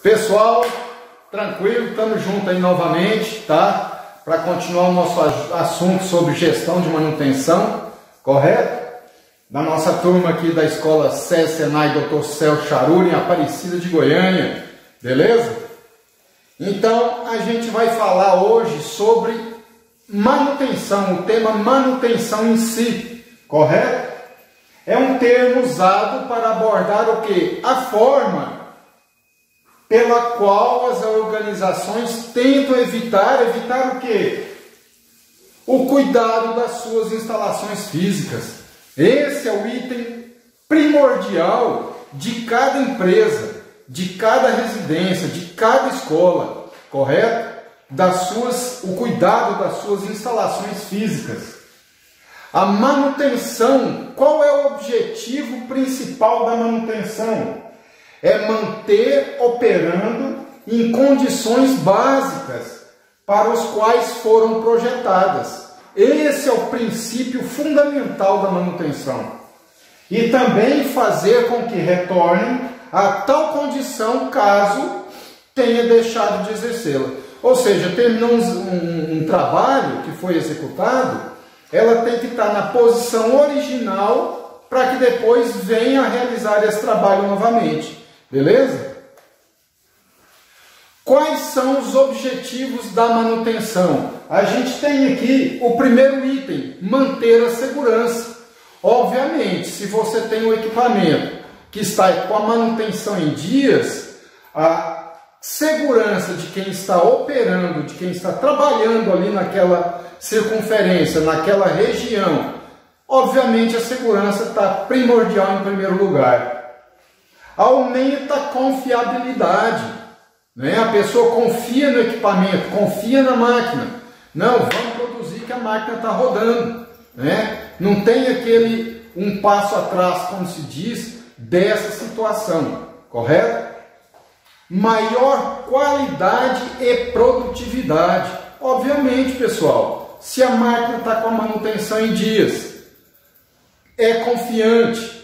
Pessoal, tranquilo, estamos juntos aí novamente, tá? Para continuar o nosso assunto sobre gestão de manutenção, correto? Da nossa turma aqui da escola SESI-Senai Dr. Celso Charuri, em Aparecida de Goiânia, beleza? Então, a gente vai falar hoje sobre manutenção, o tema manutenção em si, correto? É um termo usado para abordar o quê? A forma pela qual as organizações tentam evitar o quê? O cuidado das suas instalações físicas. Esse é o item primordial de cada empresa, de cada residência, de cada escola, correto? O cuidado das suas instalações físicas. A manutenção, qual é o objetivo principal da manutenção? É manter operando em condições básicas para os quais foram projetadas. Esse é o princípio fundamental da manutenção. E também fazer com que retornem a tal condição caso tenha deixado de exercê-la. Ou seja, terminou um trabalho que foi executado, ela tem que estar na posição original para que depois venha a realizar esse trabalho novamente. Beleza? Quais são os objetivos da manutenção? A gente tem aqui o primeiro item, manter a segurança. Obviamente, se você tem um equipamento que está com a manutenção em dias, a segurança de quem está operando, de quem está trabalhando ali naquela circunferência, naquela região, obviamente a segurança está primordial em primeiro lugar. Aumenta a confiabilidade, né? A pessoa confia no equipamento, confia na máquina. Não, vamos produzir que a máquina está rodando, né? Não tem aquele um passo atrás, como se diz, dessa situação, correto? Maior qualidade e produtividade. Obviamente, pessoal, se a máquina está com a manutenção em dias, é confiante,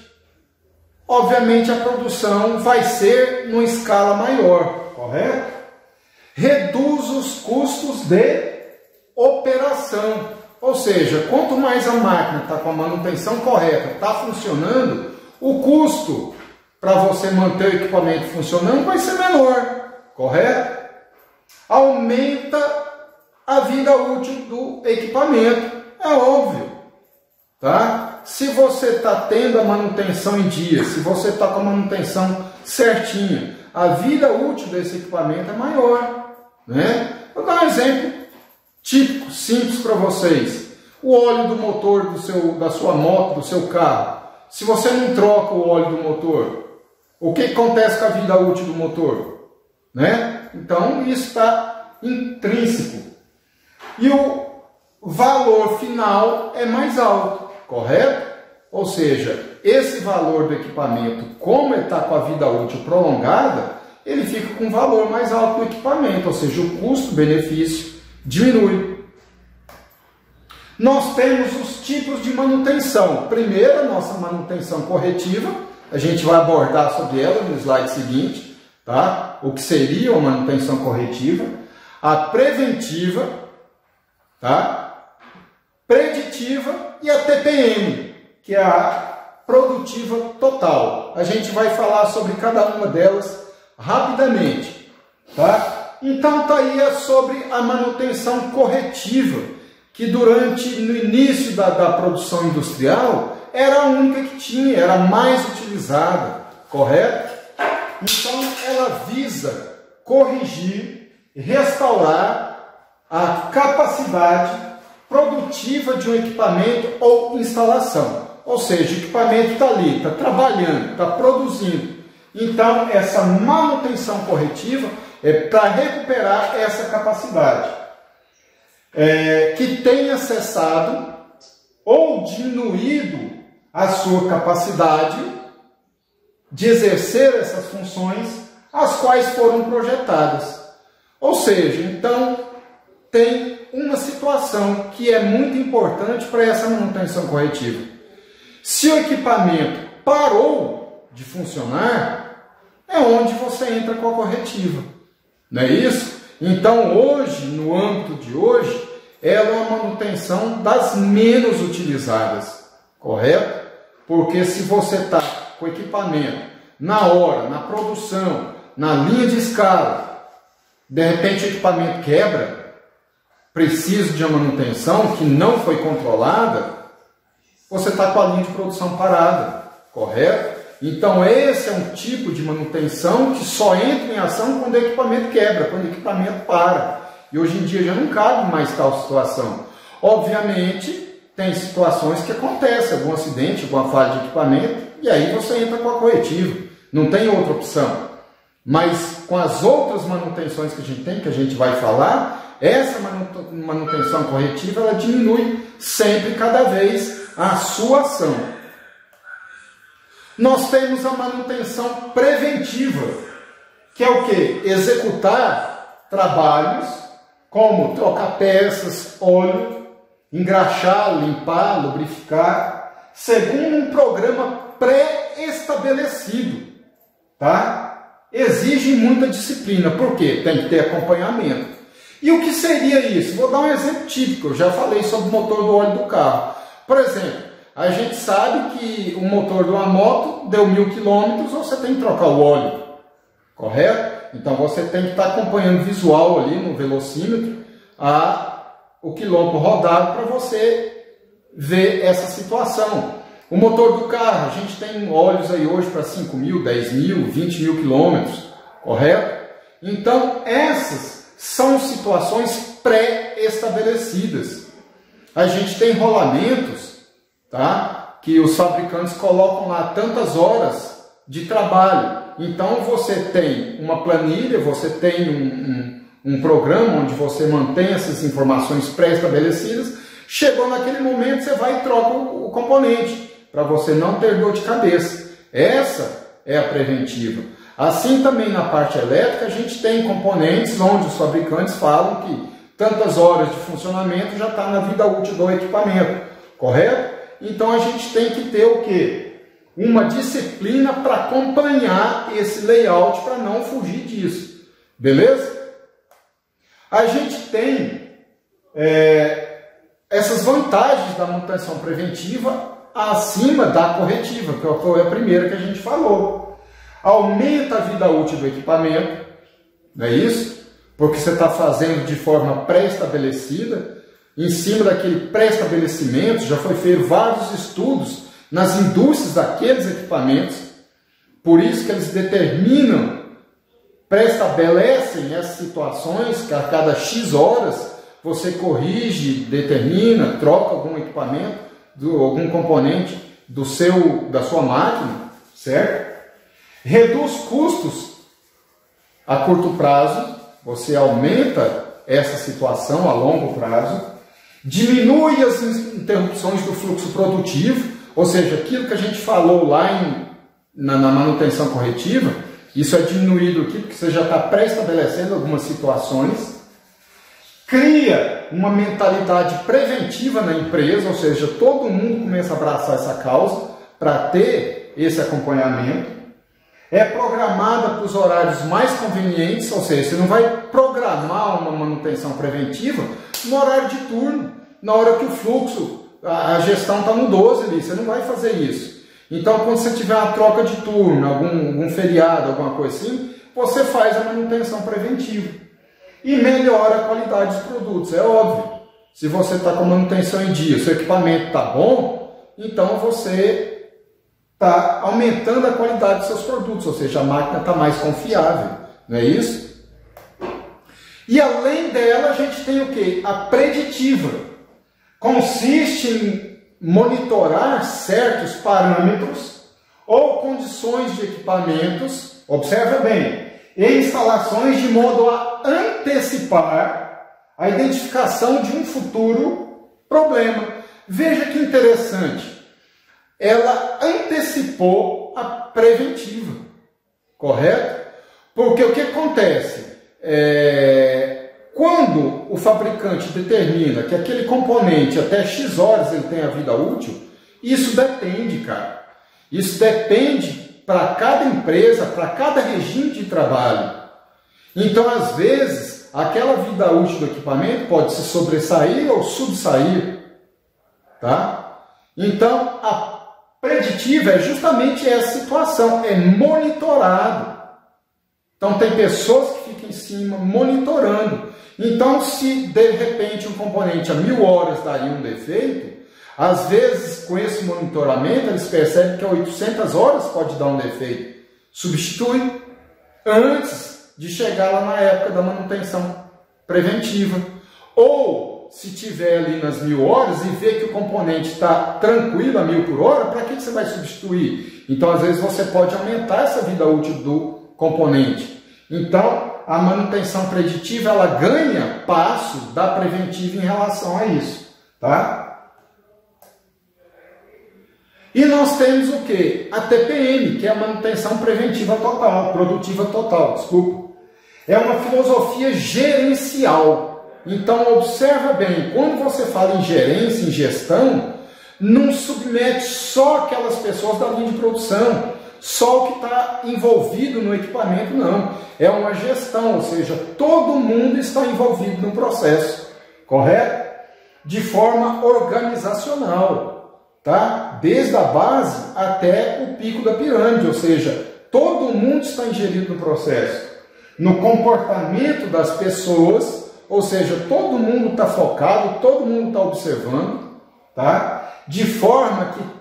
obviamente a produção vai ser numa escala maior, correto? Reduz os custos de operação, ou seja, quanto mais a máquina está com a manutenção correta, está funcionando, o custo para você manter o equipamento funcionando vai ser menor, correto? Aumenta a vida útil do equipamento, é óbvio, tá? Se você está tendo a manutenção em dia, se você está com a manutenção certinha, a vida útil desse equipamento é maior, né? Vou dar um exemplo típico, simples para vocês. O óleo do motor da sua moto, do seu carro. Se você não troca o óleo do motor, o que acontece com a vida útil do motor? Né? Então, isso está intrínseco. E o valor final é mais alto, correto? Ou seja, esse valor do equipamento, como ele está com a vida útil prolongada, ele fica com um valor mais alto do equipamento, ou seja, o custo-benefício diminui. Nós temos os tipos de manutenção. Primeiro, a nossa manutenção corretiva, a gente vai abordar sobre ela no slide seguinte, tá? O que seria uma manutenção corretiva, a preventiva, tá? Preditiva e a TPM, que é a produtiva total. A gente vai falar sobre cada uma delas rapidamente, tá? Então tá aí sobre a manutenção corretiva, que no início da produção industrial era a única que tinha, era a mais utilizada, correto? Então ela visa corrigir e restaurar a capacidade produtiva de um equipamento ou instalação. Ou seja, o equipamento está ali, está trabalhando, está produzindo. Então, essa manutenção corretiva é para recuperar essa capacidade. Que tenha cessado ou diminuído a sua capacidade de exercer essas funções as quais foram projetadas. Ou seja, então, tem uma situação que é muito importante para essa manutenção corretiva. Se o equipamento parou de funcionar, é onde você entra com a corretiva. Não é isso? Então hoje, no âmbito de hoje, ela é uma manutenção das menos utilizadas, correto? Porque se você está com o equipamento na hora, na produção, na linha de escala, de repente o equipamento quebra, precisa de uma manutenção que não foi controlada, você está com a linha de produção parada, correto? Então esse é um tipo de manutenção que só entra em ação quando o equipamento quebra, quando o equipamento para. E hoje em dia já não cabe mais tal situação. Obviamente, tem situações que acontecem, algum acidente, alguma falha de equipamento, e aí você entra com a corretiva. Não tem outra opção. Mas com as outras manutenções que a gente tem, que a gente vai falar, essa manutenção corretiva, ela diminui sempre, cada vez, a sua ação. Nós temos a manutenção preventiva, que é o quê? Executar trabalhos como trocar peças, óleo, engraxar, limpar, lubrificar, segundo um programa pré-estabelecido, tá? Exige muita disciplina, por quê? Tem que ter acompanhamento. E o que seria isso? Vou dar um exemplo típico, eu já falei sobre o motor do óleo do carro. Por exemplo, a gente sabe que o motor de uma moto deu 1000 km, você tem que trocar o óleo, correto? Então você tem que estar acompanhando o visual ali no velocímetro, o quilômetro rodado, para você ver essa situação. O motor do carro, a gente tem óleos aí hoje para 5.000, 10.000, 20.000 quilômetros, correto? Então essas são situações pré-estabelecidas. A gente tem rolamentos, tá? Que os fabricantes colocam lá tantas horas de trabalho. Então você tem uma planilha, você tem um programa onde você mantém essas informações pré-estabelecidas. Chegou naquele momento, você vai e troca o componente, para você não ter dor de cabeça. Essa é a preventiva. Assim também na parte elétrica, a gente tem componentes onde os fabricantes falam que tantas horas de funcionamento já está na vida útil do equipamento, correto? Então a gente tem que ter o quê? Uma disciplina para acompanhar esse layout, para não fugir disso, beleza? A gente tem essas vantagens da manutenção preventiva acima da corretiva, que foi a primeira que a gente falou. Aumenta a vida útil do equipamento, não é isso? Porque você está fazendo de forma pré-estabelecida, em cima daquele pré-estabelecimento, já foi feito vários estudos nas indústrias daqueles equipamentos, por isso que eles determinam, pré-estabelecem essas situações, que a cada X horas você corrige, determina, troca algum equipamento, algum componente da sua máquina, certo? Reduz custos a curto prazo, você aumenta essa situação a longo prazo, diminui as interrupções do fluxo produtivo, ou seja, aquilo que a gente falou lá na manutenção corretiva, isso é diminuído aqui porque você já está pré-estabelecendo algumas situações, cria uma mentalidade preventiva na empresa, ou seja, todo mundo começa a abraçar essa causa para ter esse acompanhamento. É programada para os horários mais convenientes, ou seja, você não vai programar uma manutenção preventiva no horário de turno, na hora que o fluxo, a gestão está no 12 ali, você não vai fazer isso. Então, quando você tiver uma troca de turno, algum feriado, alguma coisa assim, você faz a manutenção preventiva. E melhora a qualidade dos produtos, é óbvio. Se você está com manutenção em dia, seu equipamento está bom, então você está aumentando a qualidade dos seus produtos, ou seja, a máquina está mais confiável, não é isso? E além dela, a gente tem o quê? A preditiva. Consiste em monitorar certos parâmetros ou condições de equipamentos, observa bem, e instalações de modo a antecipar a identificação de um futuro problema. Veja que interessante. Ela antecipou a preventiva, correto? Porque o que acontece? Quando o fabricante determina que aquele componente até X horas ele tem a vida útil, isso depende, cara. Isso depende para cada empresa, para cada regime de trabalho. Então, às vezes, aquela vida útil do equipamento pode se sobressair ou subsair, tá? Então, a preditiva é justamente essa situação, é monitorado. Então, tem pessoas que ficam em cima monitorando. Então, se de repente um componente a 1000 horas daria um defeito, às vezes, com esse monitoramento, eles percebem que a 800 horas pode dar um defeito. Substitui antes de chegar lá na época da manutenção preventiva. Ou, se tiver ali nas 1000 horas e ver que o componente está tranquilo a 1000 por hora, para que você vai substituir? Então, às vezes, você pode aumentar essa vida útil do componente. Então, a manutenção preditiva, ela ganha passo da preventiva em relação a isso, tá? E nós temos o que? A TPM, que é a manutenção preventiva total, produtiva total, desculpa. É uma filosofia gerencial. Então, observa bem, quando você fala em gerência, em gestão, não submete só aquelas pessoas da linha de produção, só o que está envolvido no equipamento, não. É uma gestão, ou seja, todo mundo está envolvido no processo, correto? De forma organizacional, tá? Desde a base até o pico da pirâmide, ou seja, todo mundo está inserido no processo. No comportamento das pessoas, ou seja, todo mundo está focado, todo mundo está observando, tá? De forma que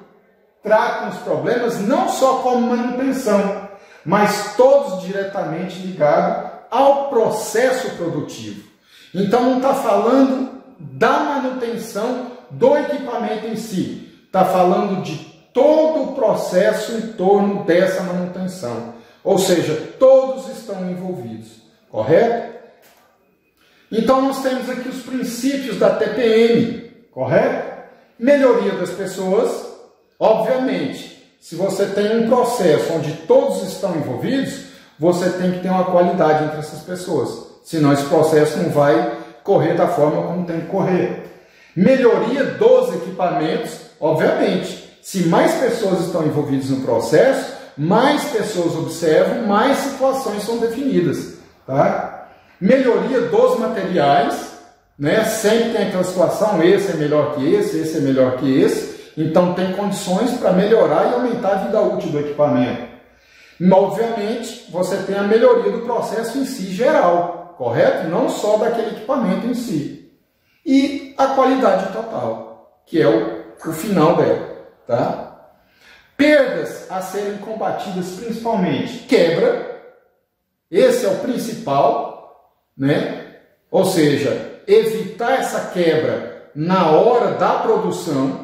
tratam os problemas não só como manutenção, mas todos diretamente ligados ao processo produtivo. Então não está falando da manutenção do equipamento em si, está falando de todo o processo em torno dessa manutenção. Ou seja, todos estão envolvidos, correto? Então nós temos aqui os princípios da TPM, correto? Melhoria das pessoas. Obviamente, se você tem um processo onde todos estão envolvidos, você tem que ter uma qualidade entre essas pessoas. Senão esse processo não vai correr da forma como tem que correr. Melhoria dos equipamentos, obviamente. Se mais pessoas estão envolvidas no processo, mais pessoas observam, mais situações são definidas, tá? Melhoria dos materiais, né? Sempre tem aquela situação, esse é melhor que esse é melhor que esse. Então, tem condições para melhorar e aumentar a vida útil do equipamento. Obviamente, você tem a melhoria do processo em si geral, correto? Não só daquele equipamento em si. E a qualidade total, que é o final dela, tá? Perdas a serem combatidas principalmente. Quebra, esse é o principal, né? Ou seja, evitar essa quebra na hora da produção.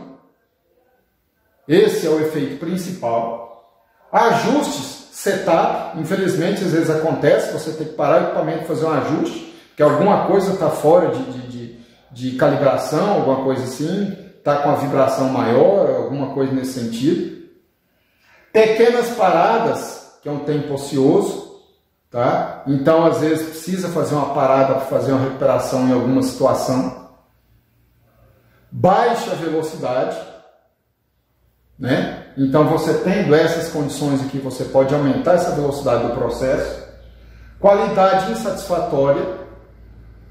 Esse é o efeito principal. Ajustes, setup, infelizmente às vezes acontece, você tem que parar o equipamento e fazer um ajuste, que alguma coisa está fora de calibração, alguma coisa assim, está com a vibração maior, alguma coisa nesse sentido. Pequenas paradas, que é um tempo ocioso, tá? Então às vezes precisa fazer uma parada para fazer uma recuperação em alguma situação. Baixa velocidade, né? Então você tendo essas condições aqui, você pode aumentar essa velocidade do processo. Qualidade insatisfatória,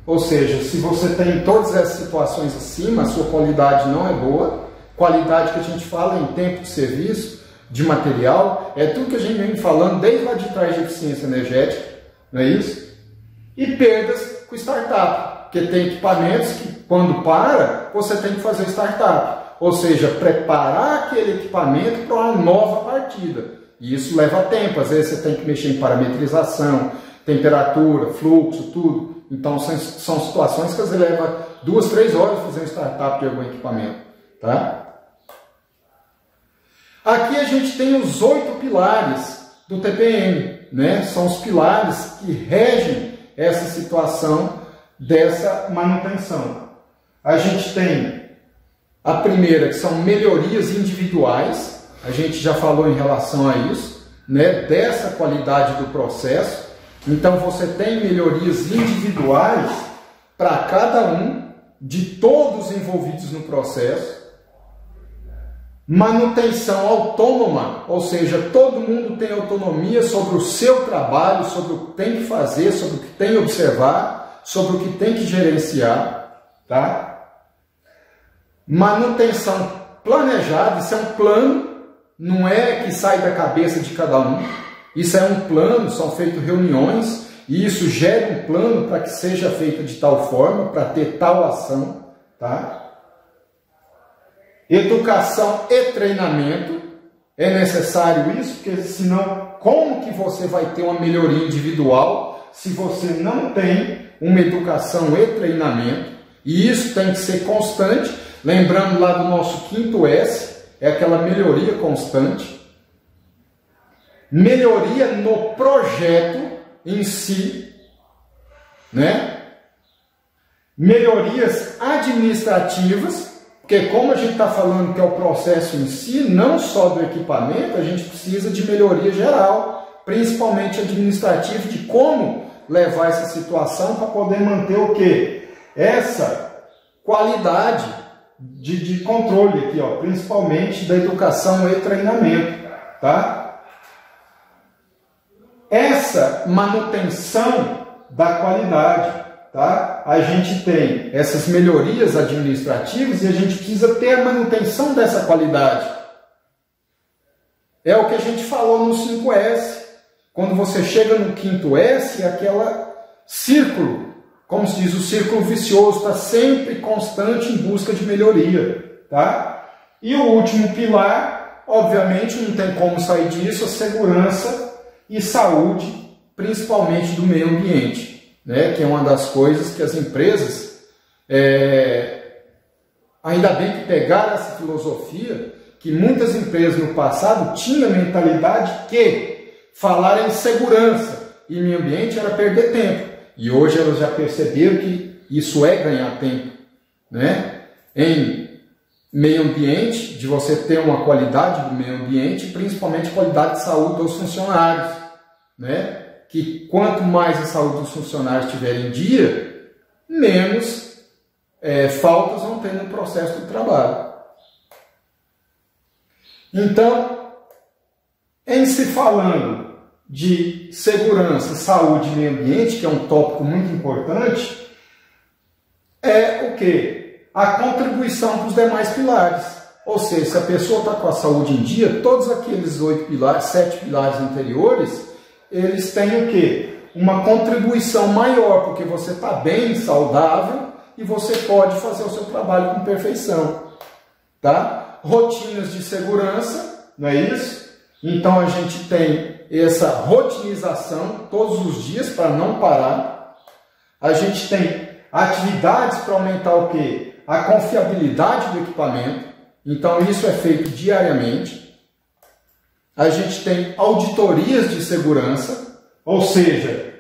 ou seja, se você tem todas essas situações acima, a sua qualidade não é boa. Qualidade que a gente fala em tempo de serviço, de material, é tudo que a gente vem falando desde lá de trás de eficiência energética, não é isso? E perdas com startup, porque tem equipamentos que quando para, você tem que fazer startup. Ou seja, preparar aquele equipamento para uma nova partida. E isso leva tempo. Às vezes você tem que mexer em parametrização, temperatura, fluxo, tudo. Então são situações que às vezes leva 2, 3 horas fazer um startup de algum equipamento, tá? Aqui a gente tem os 8 pilares do TPM, né? São os pilares que regem essa situação dessa manutenção. A gente tem a primeira, que são melhorias individuais, a gente já falou em relação a isso, né? Dessa qualidade do processo. Então você tem melhorias individuais para cada um de todos envolvidos no processo. Manutenção autônoma, ou seja, todo mundo tem autonomia sobre o seu trabalho, sobre o que tem que fazer, sobre o que tem que observar, sobre o que tem que gerenciar, tá? Manutenção planejada, isso é um plano, não é que sai da cabeça de cada um, isso é um plano, são feitas reuniões, e isso gera um plano para que seja feita de tal forma, para ter tal ação, tá? Educação e treinamento, é necessário isso, porque senão como que você vai ter uma melhoria individual se você não tem uma educação e treinamento? E isso tem que ser constante, lembrando lá do nosso 5º S, é aquela melhoria constante. Melhoria no projeto em si, né? Melhorias administrativas, porque como a gente está falando que é o processo em si, não só do equipamento, a gente precisa de melhoria geral, principalmente administrativa, de como levar essa situação para poder manter o quê? Essa qualidade de controle aqui, ó, principalmente da educação e treinamento, tá? Essa manutenção da qualidade, tá? A gente tem essas melhorias administrativas e a gente precisa ter a manutenção dessa qualidade. É o que a gente falou no 5S. Quando você chega no 5º S, é aquela círculo, como se diz, o círculo vicioso, está sempre constante em busca de melhoria, tá? E o último pilar, obviamente, não tem como sair disso, a segurança e saúde, principalmente do meio ambiente, né? Que é uma das coisas que as empresas, ainda bem que pegaram essa filosofia, que muitas empresas no passado tinham a mentalidade que falar em segurança e meio ambiente era perder tempo. E hoje elas já perceberam que isso é ganhar tempo, né? Em meio ambiente, de você ter uma qualidade do meio ambiente, principalmente qualidade de saúde dos funcionários, né? Que quanto mais a saúde dos funcionários estiver em dia, menos faltas vão ter no processo do trabalho. Então, em se falando de segurança, saúde e meio ambiente, que é um tópico muito importante, é o quê? A contribuição para os demais pilares. Ou seja, se a pessoa está com a saúde em dia, todos aqueles 8 pilares, 7 pilares anteriores, eles têm o quê? Uma contribuição maior, porque você está bem, saudável, e você pode fazer o seu trabalho com perfeição. Tá? Rotinas de segurança, não é isso? Então a gente tem essa rotinização todos os dias para não parar. A gente tem atividades para aumentar o quê? A confiabilidade do equipamento. Então isso é feito diariamente. A gente tem auditorias de segurança, ou seja,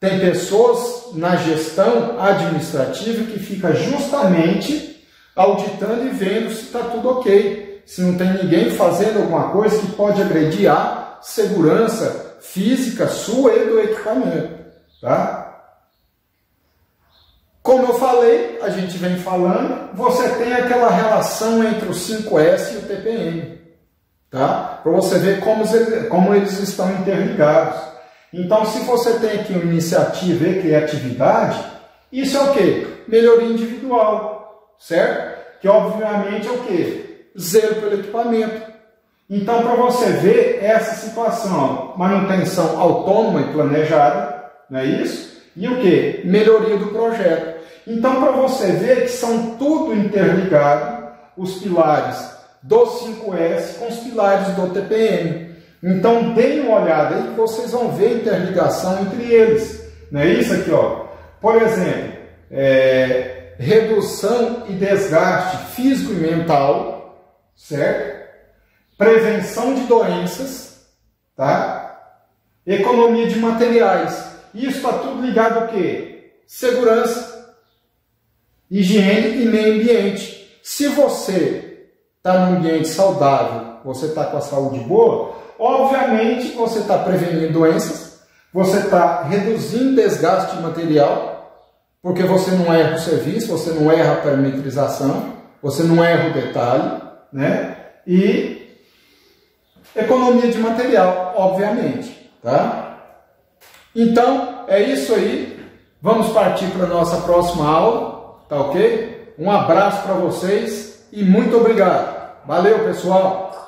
tem pessoas na gestão administrativa que fica justamente auditando e vendo se está tudo ok, se não tem ninguém fazendo alguma coisa que pode agredir a segurança física sua e do equipamento, tá? Como eu falei, a gente vem falando, você tem aquela relação entre o 5S e o TPM, tá? Para você ver como eles estão interligados. Então, se você tem aqui uma iniciativa e criatividade, isso é o quê? Melhoria individual, certo? Que obviamente é o quê? Zelo pelo equipamento. Então, para você ver essa situação, manutenção autônoma e planejada, não é isso? E o quê? Melhoria do projeto. Então, para você ver que são tudo interligado, os pilares do 5S com os pilares do TPM. Então, deem uma olhada aí que vocês vão ver a interligação entre eles. Não é isso aqui, ó? Por exemplo, redução e desgaste físico e mental, certo? Prevenção de doenças, tá? Economia de materiais. Isso está tudo ligado ao quê? Segurança, higiene e meio ambiente. Se você está num ambiente saudável, você está com a saúde boa, obviamente você está prevenindo doenças, você está reduzindo desgaste de material, porque você não erra o serviço, você não erra a parametrização, você não erra o detalhe, né? e economia de material, obviamente, tá? Então, é isso aí. Vamos partir para a nossa próxima aula, tá ok? Um abraço para vocês e muito obrigado. Valeu, pessoal!